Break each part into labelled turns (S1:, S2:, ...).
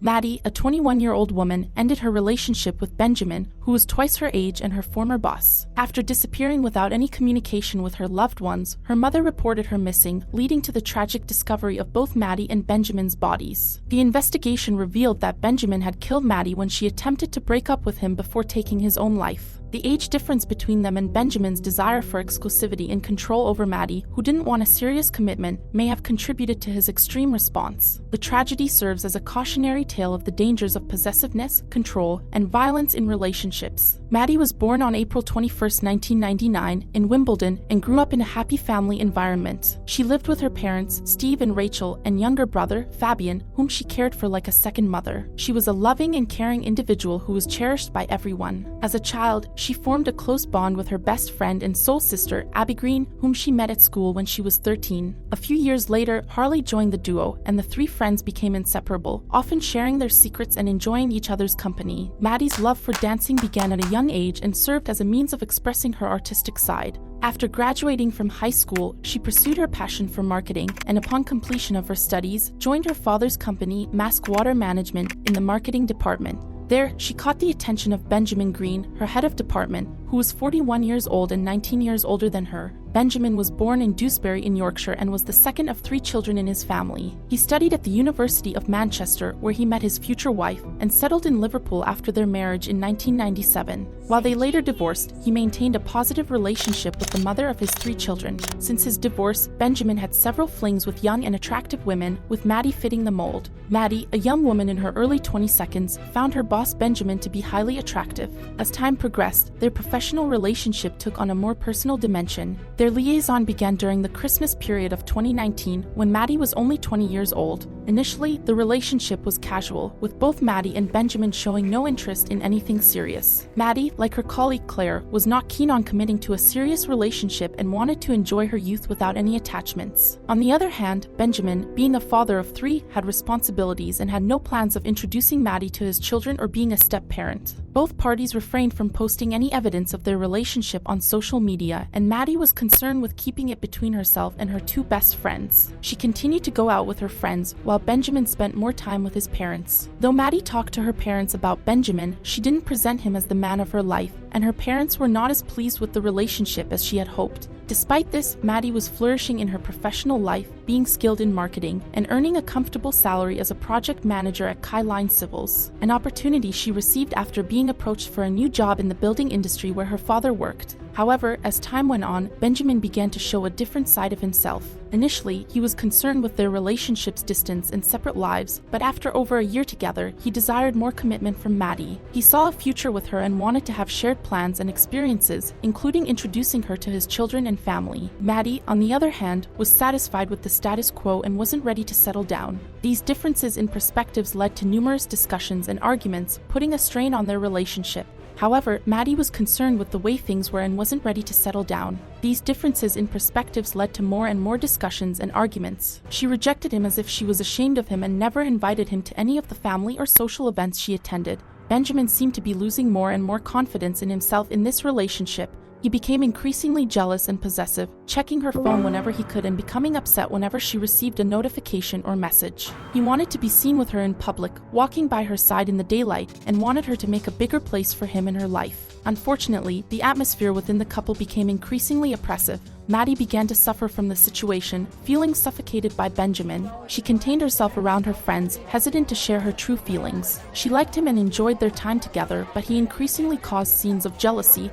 S1: Maddie, a 21-year-old woman, ended her relationship with Benjamin, who was twice her age and her former boss. After disappearing without any communication with her loved ones, her mother reported her missing, leading to the tragic discovery of both Maddie and Benjamin's bodies. The investigation revealed that Benjamin had killed Maddie when she attempted to break up with him before taking his own life. The age difference between them and Benjamin's desire for exclusivity and control over Maddie, who didn't want a serious commitment, may have contributed to his extreme response. The tragedy serves as a cautionary tale of the dangers of possessiveness, control, and violence in relationships. Maddie was born on April 21, 1999, in Wimbledon and grew up in a happy family environment. She lived with her parents, Steve and Rachel, and younger brother, Fabian, whom she cared for like a second mother. She was a loving and caring individual who was cherished by everyone. As a child, she formed a close bond with her best friend and soul sister, Abby Green, whom she met at school when she was 13. A few years later, Harley joined the duo, and the three friends became inseparable, often sharing their secrets and enjoying each other's company. Maddie's love for dancing began at a young age and served as a means of expressing her artistic side. After graduating from high school, she pursued her passion for marketing, and upon completion of her studies, joined her father's company, Mask Water Management, in the marketing department. There, she caught the attention of Benjamin Green, her head of department, who was 41 years old and 19 years older than her. Benjamin was born in Dewsbury in Yorkshire and was the second of 3 children in his family. He studied at the University of Manchester, where he met his future wife, and settled in Liverpool after their marriage in 1997. While they later divorced, he maintained a positive relationship with the mother of his 3 children. Since his divorce, Benjamin had several flings with young and attractive women, with Maddie fitting the mold. Maddie, a young woman in her early 22nd, found her boss Benjamin to be highly attractive. As time progressed, their professional relationship took on a more personal dimension. Their liaison began during the Christmas period of 2019, when Maddie was only 20 years old. Initially, the relationship was casual, with both Maddie and Benjamin showing no interest in anything serious. Maddie, like her colleague Claire, was not keen on committing to a serious relationship and wanted to enjoy her youth without any attachments. On the other hand, Benjamin, being a father of 3, had responsibilities and had no plans of introducing Maddie to his children or being a step-parent. Both parties refrained from posting any evidence of their relationship on social media, and Maddie was concerned with keeping it between herself and her 2 best friends. She continued to go out with her friends, while Benjamin spent more time with his parents. Though Maddie talked to her parents about Benjamin, she didn't present him as the man of her life, and her parents were not as pleased with the relationship as she had hoped. Despite this, Maddie was flourishing in her professional life, being skilled in marketing, and earning a comfortable salary as a project manager at Kyline Civils, an opportunity she received after being approached for a new job in the building industry where her father worked. However, as time went on, Benjamin began to show a different side of himself. Initially, he was concerned with their relationship's distance and separate lives, but after over a year together, he desired more commitment from Maddie. He saw a future with her and wanted to have shared plans and experiences, including introducing her to his children and family. Maddie, on the other hand, was satisfied with the status quo and wasn't ready to settle down. These differences in perspectives led to numerous discussions and arguments, putting a strain on their relationship. However, Maddie was concerned with the way things were and wasn't ready to settle down. These differences in perspectives led to more and more discussions and arguments. She rejected him as if she was ashamed of him and never invited him to any of the family or social events she attended. Benjamin seemed to be losing more and more confidence in himself in this relationship. He became increasingly jealous and possessive, checking her phone whenever he could and becoming upset whenever she received a notification or message. He wanted to be seen with her in public, walking by her side in the daylight, and wanted her to make a bigger place for him in her life. Unfortunately, the atmosphere within the couple became increasingly oppressive. Maddie began to suffer from the situation, feeling suffocated by Benjamin. She contained herself around her friends, hesitant to share her true feelings. She liked him and enjoyed their time together, but he increasingly caused scenes of jealousy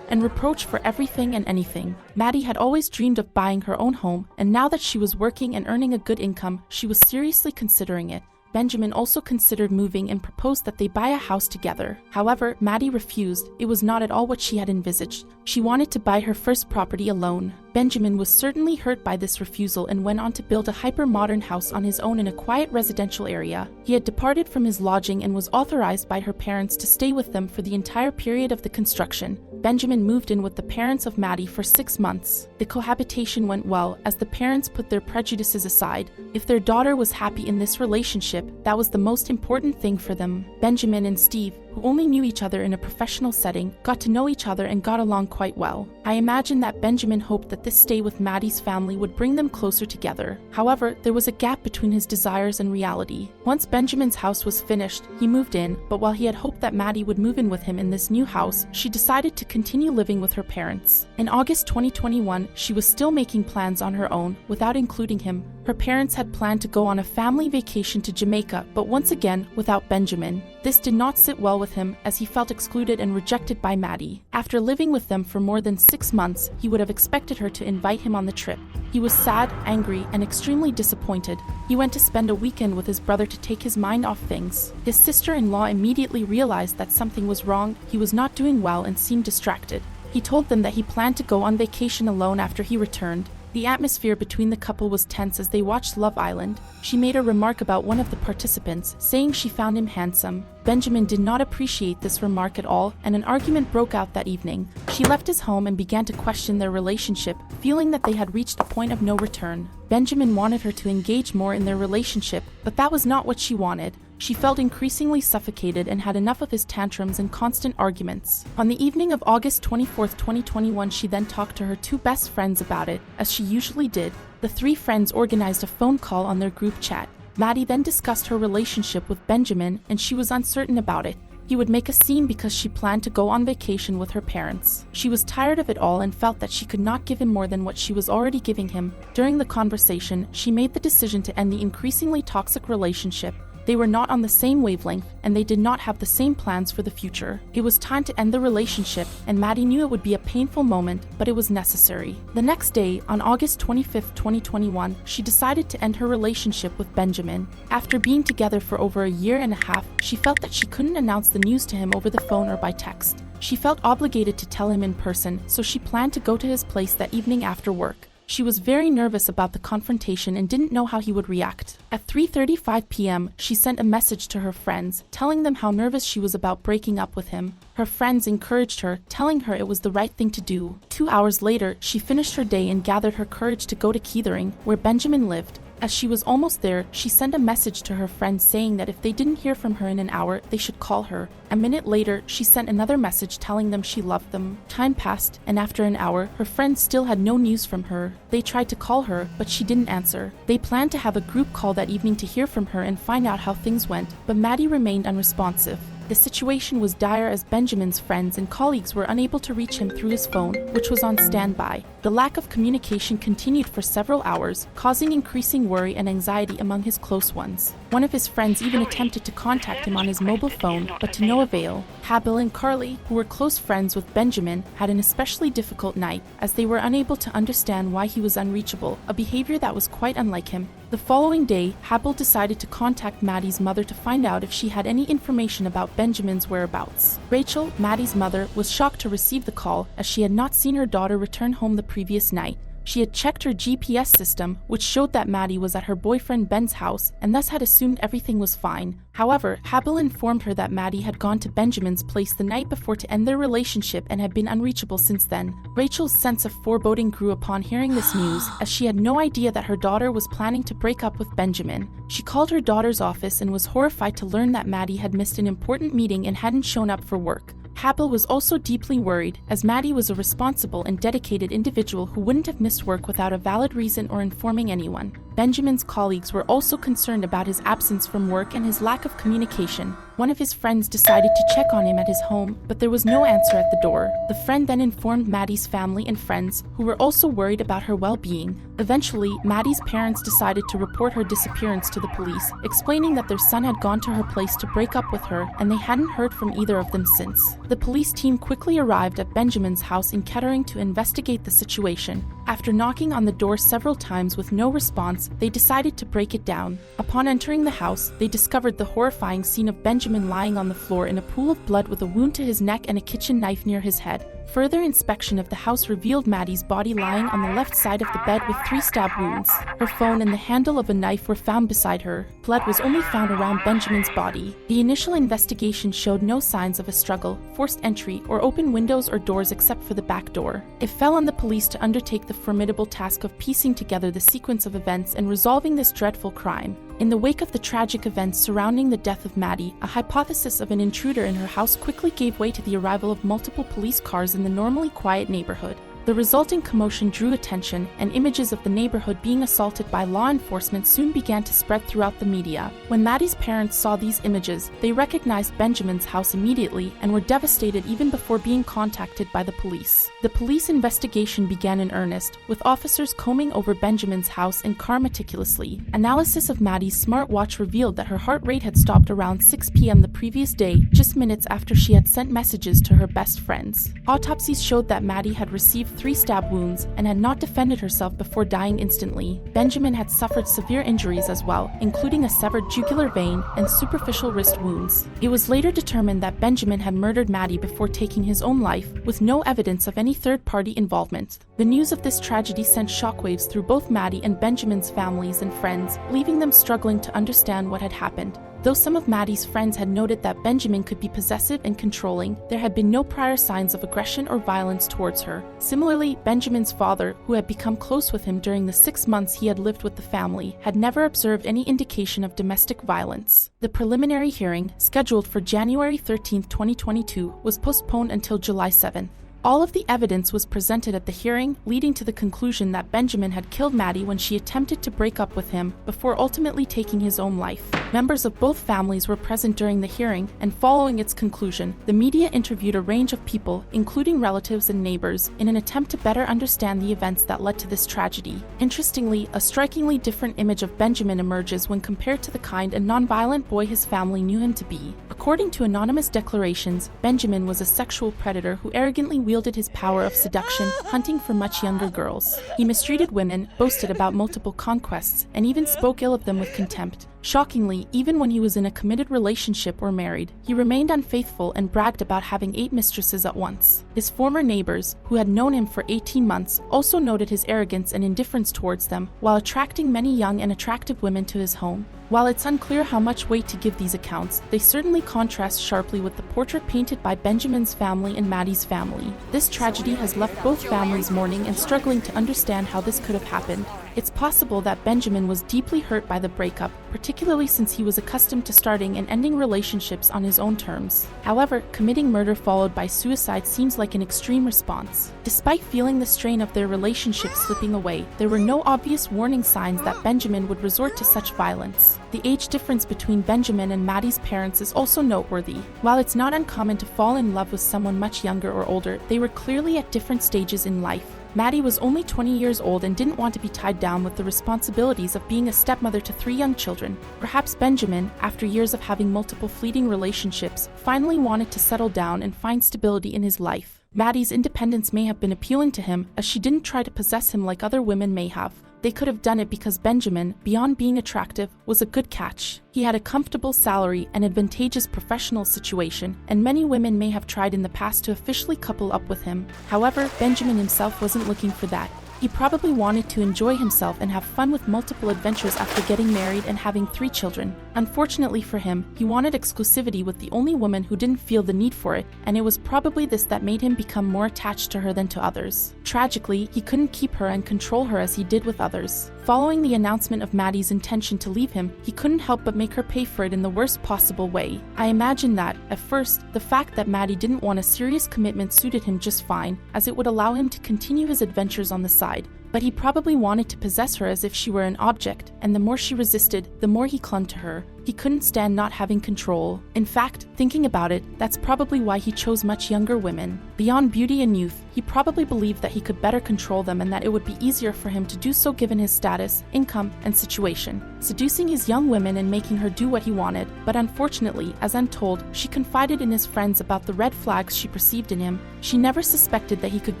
S1: and reproach for everything and anything. Maddie had always dreamed of buying her own home, and now that she was working and earning a good income, she was seriously considering it. Benjamin also considered moving and proposed that they buy a house together. However, Maddie refused. It was not at all what she had envisaged. She wanted to buy her first property alone. Benjamin was certainly hurt by this refusal and went on to build a hyper-modern house on his own in a quiet residential area. He had departed from his lodging and was authorized by her parents to stay with them for the entire period of the construction. Benjamin moved in with the parents of Maddie for 6 months. The cohabitation went well, as the parents put their prejudices aside. If their daughter was happy in this relationship, that was the most important thing for them. Benjamin and Steve, who only knew each other in a professional setting, got to know each other and got along quite well. I imagine that Benjamin hoped that this stay with Maddie's family would bring them closer together. However, there was a gap between his desires and reality. Once Benjamin's house was finished, he moved in, but while he had hoped that Maddie would move in with him in this new house, she decided to continue living with her parents. In August 2021, she was still making plans on her own, without including him. Her parents had planned to go on a family vacation to Jamaica, but once again, without Benjamin. This did not sit well with him, as he felt excluded and rejected by Maddie. After living with them for more than 6 months, he would have expected her to invite him on the trip. He was sad, angry, and extremely disappointed. He went to spend a weekend with his brother to take his mind off things. His sister-in-law immediately realized that something was wrong, he was not doing well and seemed distracted. He told them that he planned to go on vacation alone after he returned. The atmosphere between the couple was tense as they watched Love Island. She made a remark about one of the participants, saying she found him handsome. Benjamin did not appreciate this remark at all, and an argument broke out that evening. She left his home and began to question their relationship, feeling that they had reached a point of no return. Benjamin wanted her to engage more in their relationship, but that was not what she wanted. She felt increasingly suffocated and had enough of his tantrums and constant arguments. On the evening of August 24, 2021, she then talked to her 2 best friends about it, as she usually did. The 3 friends organized a phone call on their group chat. Maddie then discussed her relationship with Benjamin, and she was uncertain about it. He would make a scene because she planned to go on vacation with her parents. She was tired of it all and felt that she could not give him more than what she was already giving him. During the conversation, she made the decision to end the increasingly toxic relationship. They were not on the same wavelength, and they did not have the same plans for the future. It was time to end the relationship, and Maddie knew it would be a painful moment, but it was necessary. The next day, on August 25, 2021, she decided to end her relationship with Benjamin. After being together for over a year and a half, she felt that she couldn't announce the news to him over the phone or by text. She felt obligated to tell him in person, so she planned to go to his place that evening after work. She was very nervous about the confrontation and didn't know how he would react. At 3:35 p.m., she sent a message to her friends, telling them how nervous she was about breaking up with him. Her friends encouraged her, telling her it was the right thing to do. 2 hours later, she finished her day and gathered her courage to go to Keithering, where Benjamin lived. As she was almost there, she sent a message to her friends saying that if they didn't hear from her in an hour, they should call her. A minute later, she sent another message telling them she loved them. Time passed, and after an hour, her friends still had no news from her. They tried to call her, but she didn't answer. They planned to have a group call that evening to hear from her and find out how things went, but Maddie remained unresponsive. The situation was dire as Benjamin's friends and colleagues were unable to reach him through his phone, which was on standby. The lack of communication continued for several hours, causing increasing worry and anxiety among his close ones. One of his friends even attempted to contact him on his mobile phone, but to no avail. Habil and Carly, who were close friends with Benjamin, had an especially difficult night, as they were unable to understand why he was unreachable, a behavior that was quite unlike him. The following day, Habil decided to contact Maddie's mother to find out if she had any information about Benjamin's whereabouts. Rachel, Maddie's mother, was shocked to receive the call, as she had not seen her daughter return home the previous night. She had checked her GPS system, which showed that Maddie was at her boyfriend Ben's house and thus had assumed everything was fine. However, Habil informed her that Maddie had gone to Benjamin's place the night before to end their relationship and had been unreachable since then. Rachel's sense of foreboding grew upon hearing this news, as she had no idea that her daughter was planning to break up with Benjamin. She called her daughter's office and was horrified to learn that Maddie had missed an important meeting and hadn't shown up for work. Habil was also deeply worried, as Maddie was a responsible and dedicated individual who wouldn't have missed work without a valid reason or informing anyone. Benjamin's colleagues were also concerned about his absence from work and his lack of communication. One of his friends decided to check on him at his home, but there was no answer at the door. The friend then informed Maddie's family and friends, who were also worried about her well-being. Eventually, Maddie's parents decided to report her disappearance to the police, explaining that their son had gone to her place to break up with her and they hadn't heard from either of them since. The police team quickly arrived at Benjamin's house in Kettering to investigate the situation. After knocking on the door several times with no response, they decided to break it down. Upon entering the house, they discovered the horrifying scene of Benjamin lying on the floor in a pool of blood with a wound to his neck and a kitchen knife near his head. Further inspection of the house revealed Maddie's body lying on the left side of the bed with 3 stab wounds. Her phone and the handle of a knife were found beside her. Blood was only found around Benjamin's body. The initial investigation showed no signs of a struggle, forced entry, or open windows or doors except for the back door. It fell on the police to undertake the formidable task of piecing together the sequence of events and resolving this dreadful crime. In the wake of the tragic events surrounding the death of Maddie, a hypothesis of an intruder in her house quickly gave way to the arrival of multiple police cars in the normally quiet neighborhood. The resulting commotion drew attention, and images of the neighborhood being assaulted by law enforcement soon began to spread throughout the media. When Maddie's parents saw these images, they recognized Benjamin's house immediately and were devastated even before being contacted by the police. The police investigation began in earnest, with officers combing over Benjamin's house and car meticulously. Analysis of Maddie's smartwatch revealed that her heart rate had stopped around 6 p.m. the previous day, just minutes after she had sent messages to her best friends. Autopsies showed that Maddie had received 3 stab wounds and had not defended herself before dying instantly. Benjamin had suffered severe injuries as well, including a severed jugular vein and superficial wrist wounds. It was later determined that Benjamin had murdered Maddie before taking his own life, with no evidence of any third-party involvement. The news of this tragedy sent shockwaves through both Maddie and Benjamin's families and friends, leaving them struggling to understand what had happened. Though some of Maddie's friends had noted that Benjamin could be possessive and controlling, there had been no prior signs of aggression or violence towards her. Similarly, Benjamin's father, who had become close with him during the 6 months he had lived with the family, had never observed any indication of domestic violence. The preliminary hearing, scheduled for January 13, 2022, was postponed until July 7. All of the evidence was presented at the hearing, leading to the conclusion that Benjamin had killed Maddie when she attempted to break up with him before ultimately taking his own life. Members of both families were present during the hearing, and following its conclusion, the media interviewed a range of people, including relatives and neighbors, in an attempt to better understand the events that led to this tragedy. Interestingly, a strikingly different image of Benjamin emerges when compared to the kind and nonviolent boy his family knew him to be. According to anonymous declarations, Benjamin was a sexual predator who arrogantly wielded his power of seduction, hunting for much younger girls. He mistreated women, boasted about multiple conquests, and even spoke ill of them with contempt. Shockingly, even when he was in a committed relationship or married, he remained unfaithful and bragged about having 8 mistresses at once. His former neighbors, who had known him for 18 months, also noted his arrogance and indifference towards them, while attracting many young and attractive women to his home. While it's unclear how much weight to give these accounts, they certainly contrast sharply with the portrait painted by Benjamin's family and Maddie's family. This tragedy has left both families mourning and struggling to understand how this could have happened. It's possible that Benjamin was deeply hurt by the breakup, particularly since he was accustomed to starting and ending relationships on his own terms. However, committing murder followed by suicide seems like an extreme response. Despite feeling the strain of their relationship slipping away, there were no obvious warning signs that Benjamin would resort to such violence. The age difference between Benjamin and Maddie's parents is also noteworthy. While it's not uncommon to fall in love with someone much younger or older, they were clearly at different stages in life. Maddie was only 20 years old and didn't want to be tied down with the responsibilities of being a stepmother to 3 young children. Perhaps Benjamin, after years of having multiple fleeting relationships, finally wanted to settle down and find stability in his life. Maddie's independence may have been appealing to him, as she didn't try to possess him like other women may have. They could have done it because Benjamin, beyond being attractive, was a good catch. He had a comfortable salary and advantageous professional situation, and many women may have tried in the past to officially couple up with him. However, Benjamin himself wasn't looking for that. He probably wanted to enjoy himself and have fun with multiple adventures after getting married and having 3 children. Unfortunately for him, he wanted exclusivity with the only woman who didn't feel the need for it, and it was probably this that made him become more attached to her than to others. Tragically, he couldn't keep her and control her as he did with others. Following the announcement of Maddie's intention to leave him, he couldn't help but make her pay for it in the worst possible way. I imagine that, at first, the fact that Maddie didn't want a serious commitment suited him just fine, as it would allow him to continue his adventures on the side. But he probably wanted to possess her as if she were an object, and the more she resisted, the more he clung to her. He couldn't stand not having control. In fact, thinking about it, that's probably why he chose much younger women. Beyond beauty and youth, he probably believed that he could better control them and that it would be easier for him to do so given his status, income, and situation. Seducing his young women and making her do what he wanted, but unfortunately, as I'm told, she confided in his friends about the red flags she perceived in him. She never suspected that he could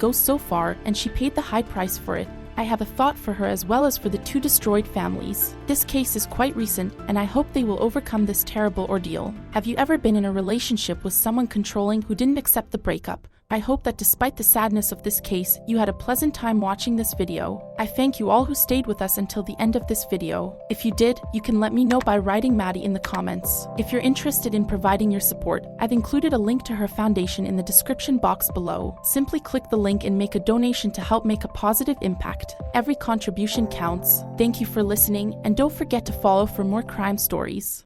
S1: go so far, and she paid the high price for it. I have a thought for her as well as for the 2 destroyed families. This case is quite recent, and I hope they will overcome this terrible ordeal. Have you ever been in a relationship with someone controlling who didn't accept the breakup, I hope that despite the sadness of this case, you had a pleasant time watching this video. I thank you all who stayed with us until the end of this video. If you did, you can let me know by writing Maddie in the comments. If you're interested in providing your support, I've included a link to her foundation in the description box below. Simply click the link and make a donation to help make a positive impact. Every contribution counts. Thank you for listening, and don't forget to follow for more crime stories.